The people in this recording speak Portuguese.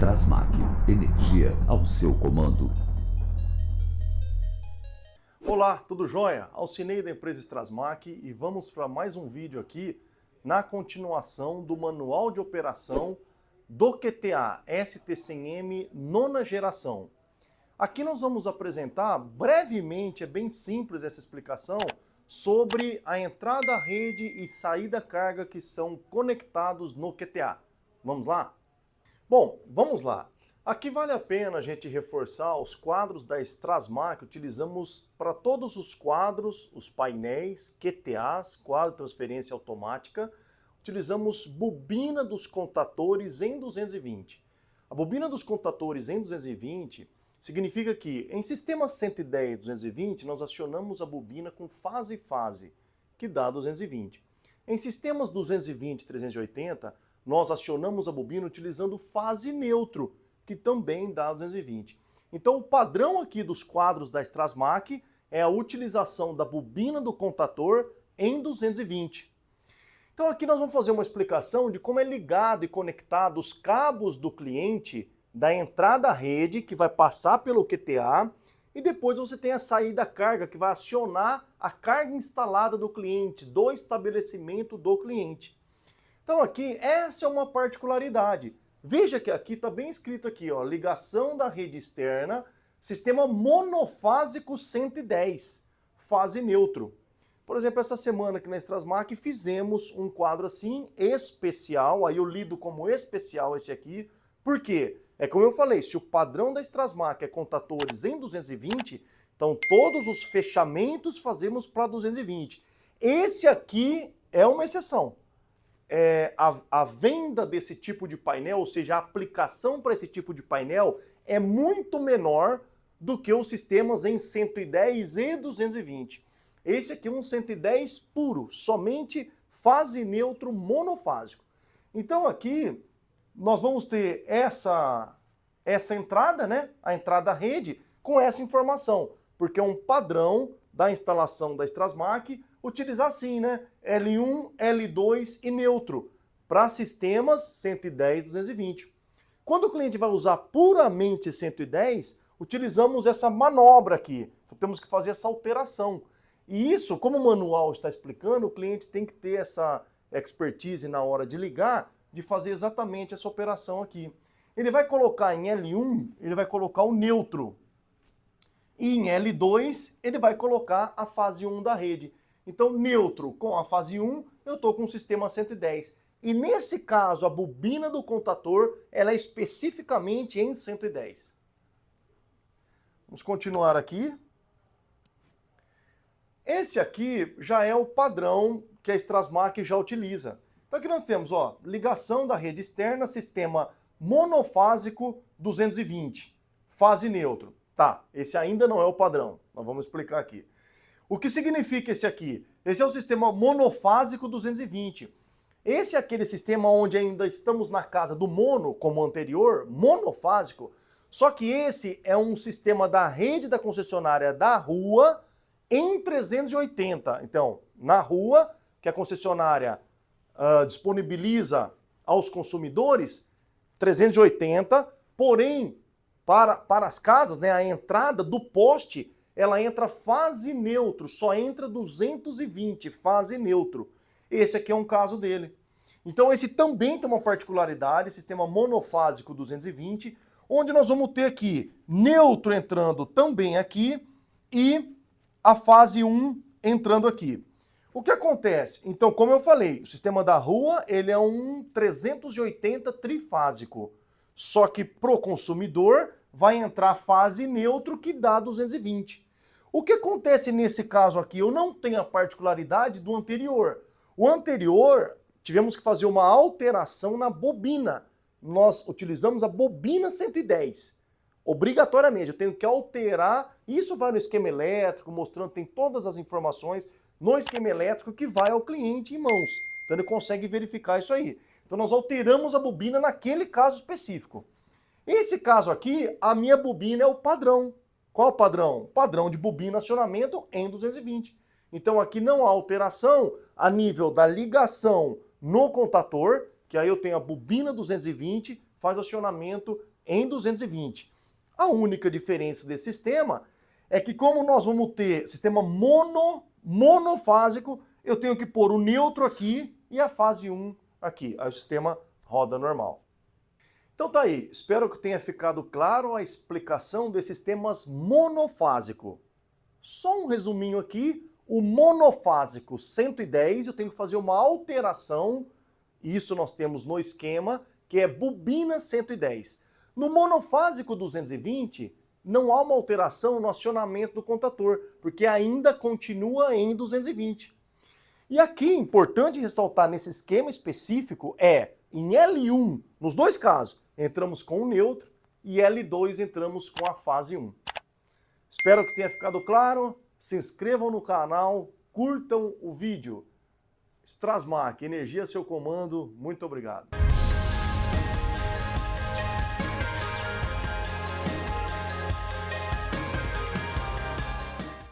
Strasmac, energia ao seu comando. Olá, tudo jóia? Alcinei da empresa Strasmac e vamos para mais um vídeo aqui na continuação do manual de operação do QTA ST100M nona geração. Aqui nós vamos apresentar brevemente, é bem simples essa explicação, sobre a entrada rede e saída carga que são conectados no QTA. Vamos lá? Bom, vamos lá. Aqui vale a pena a gente reforçar os quadros da Strasmac. Utilizamos para todos os quadros, os painéis, QTAs, quadro de transferência automática, utilizamos bobina dos contatores em 220. A bobina dos contatores em 220 significa que em sistema 110 e 220 nós acionamos a bobina com fase-fase, que dá 220. Em sistemas 220 e 380, nós acionamos a bobina utilizando fase neutro, que também dá 220. Então o padrão aqui dos quadros da Strasmac é a utilização da bobina do contator em 220. Então aqui nós vamos fazer uma explicação de como é ligado e conectado os cabos do cliente da entrada à rede, que vai passar pelo QTA, e depois você tem a saída carga, que vai acionar a carga instalada do cliente, do estabelecimento do cliente. Então aqui, essa é uma particularidade. Veja que aqui está bem escrito aqui, ó, ligação da rede externa, sistema monofásico 110, fase neutro. Por exemplo, essa semana aqui na Strasmac fizemos um quadro assim, especial, aí eu lido como especial esse aqui, por quê? É como eu falei, se o padrão da Strasmac é contatores em 220, então todos os fechamentos fazemos para 220. Esse aqui é uma exceção. A venda desse tipo de painel, ou seja, a aplicação para esse tipo de painel é muito menor do que os sistemas em 110 e 220. Esse aqui é um 110 puro, somente fase neutro monofásico. Então aqui nós vamos ter essa entrada, né? A entrada rede com essa informação, porque é um padrão da instalação da Strasmac utilizar assim, né? L1, L2 e neutro para sistemas 110, 220. Quando o cliente vai usar puramente 110, utilizamos essa manobra aqui. Então, temos que fazer essa alteração. E isso, como o manual está explicando, o cliente tem que ter essa expertise na hora de ligar, de fazer exatamente essa operação aqui. Ele vai colocar em L1, ele vai colocar o neutro. E em L2, ele vai colocar a fase 1 da rede. Então, neutro com a fase 1, eu estou com o sistema 110. E nesse caso, a bobina do contator, ela é especificamente em 110. Vamos continuar aqui. Esse aqui já é o padrão que a Strasmac já utiliza. Então aqui nós temos, ó, ligação da rede externa, sistema monofásico 220, fase neutro. Tá, esse ainda não é o padrão, nós vamos explicar aqui. O que significa esse aqui? Esse é o sistema monofásico 220. Esse é aquele sistema onde ainda estamos na casa do mono, como o anterior, monofásico, só que esse é um sistema da rede da concessionária da rua em 380. Então, na rua, que a concessionária disponibiliza aos consumidores, 380, porém, para as casas, né, a entrada do poste, ela entra fase neutro, só entra 220, fase neutro. Esse aqui é um caso dele. Então esse também tem uma particularidade, sistema monofásico 220, onde nós vamos ter aqui neutro entrando também aqui e a fase 1 entrando aqui. O que acontece? Então, como eu falei, o sistema da rua ele é um 380 trifásico, só que pro consumidor vai entrar fase neutro que dá 220. O que acontece nesse caso aqui? Eu não tenho a particularidade do anterior. O anterior, tivemos que fazer uma alteração na bobina. Nós utilizamos a bobina 110. Obrigatoriamente, eu tenho que alterar. Isso vai no esquema elétrico, mostrando, tem todas as informações no esquema elétrico que vai ao cliente em mãos. Então ele consegue verificar isso aí. Então nós alteramos a bobina naquele caso específico. Esse caso aqui, a minha bobina é o padrão. Qual o padrão? Padrão de bobina acionamento em 220. Então aqui não há alteração a nível da ligação no contator, que aí eu tenho a bobina 220, faz acionamento em 220. A única diferença desse sistema é que, como nós vamos ter sistema monofásico, eu tenho que pôr o neutro aqui e a fase 1 aqui. Aí o sistema roda normal. Então tá aí, espero que tenha ficado claro a explicação desses sistemas monofásico. Só um resuminho aqui, o monofásico 110, eu tenho que fazer uma alteração, isso nós temos no esquema, que é bobina 110. No monofásico 220, não há uma alteração no acionamento do contador, porque ainda continua em 220. E aqui, importante ressaltar nesse esquema específico, em L1, nos dois casos, entramos com o neutro e L2 entramos com a fase 1. Espero que tenha ficado claro. Se inscrevam no canal, curtam o vídeo. Strasmak, energia a seu comando. Muito obrigado.